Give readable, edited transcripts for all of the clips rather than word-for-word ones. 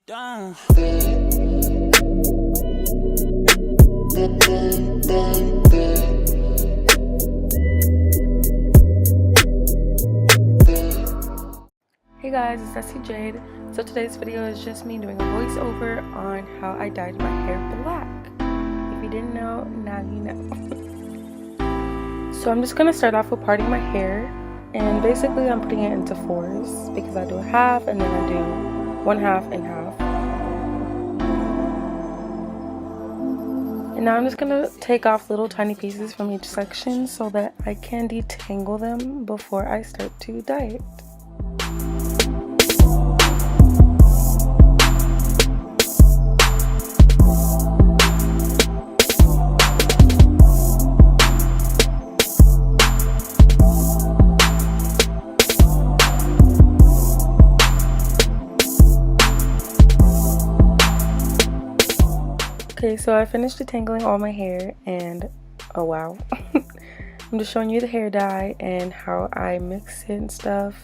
Done. Hey guys, it's Essie Jade. So today's video is just me doing a voiceover on how I dyed my hair black. If you didn't know, now you know. So I'm just gonna start off with parting my hair, and basically I'm putting it into fours because I do a half and then I do one half and half. And now I'm just gonna take off little tiny pieces from each section so that I can detangle them before I start to dye it. Okay, so I finished detangling all my hair, and oh wow. I'm just showing you the hair dye and how I mix it and stuff.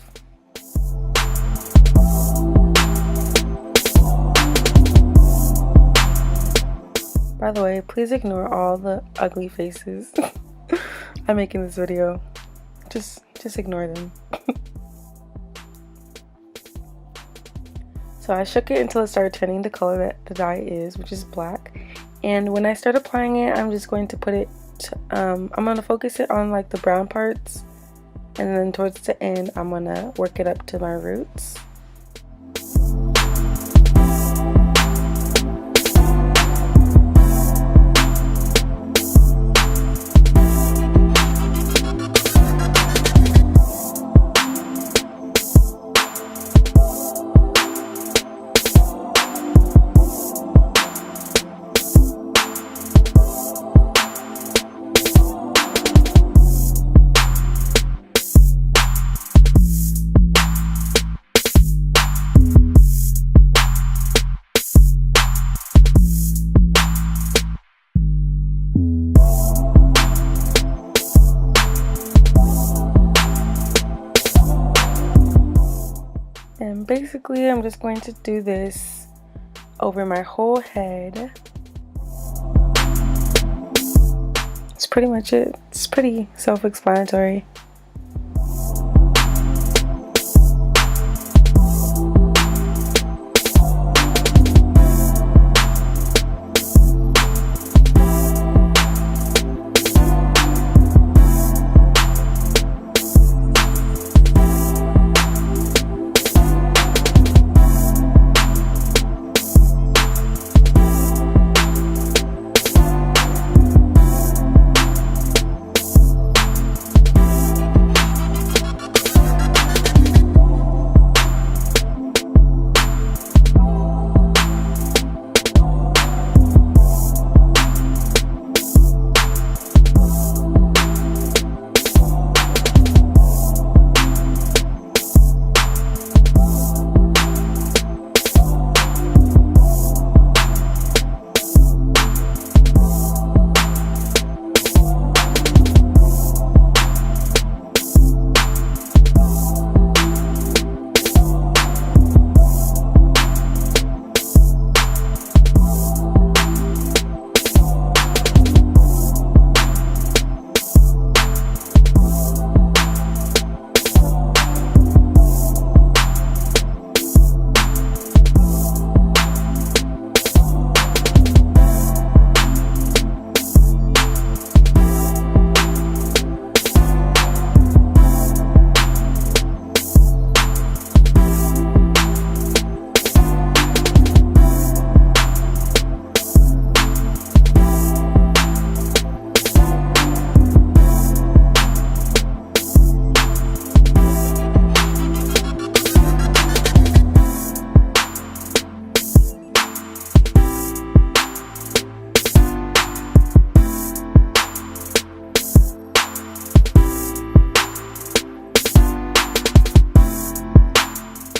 By the way, please ignore all the ugly faces I make in this video. Just ignore them. So I shook it until it started turning the color that the dye is, which is black. And when I start applying it, I'm just going to put it, I'm going to focus it on like the brown parts. And then towards the end, I'm going to work it up to my roots. And basically, I'm just going to do this over my whole head. That's pretty much it. It's pretty self-explanatory.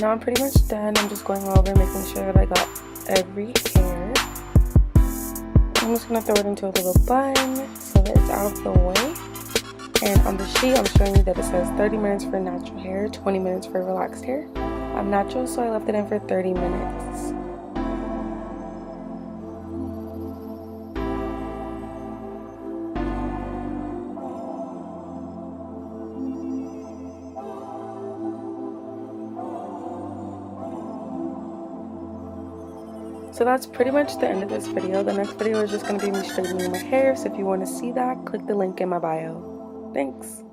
Now I'm pretty much done. I'm just going over making sure that I got every hair. I'm just going to throw it into a little bun so that it's out of the way. And on the sheet, I'm showing you that it says 30 minutes for natural hair, 20 minutes for relaxed hair. I'm natural, so I left it in for 30 minutes. So that's pretty much the end of this video. The next video is just going to be me straightening my hair, so if you want to see that, click the link in my bio. Thanks.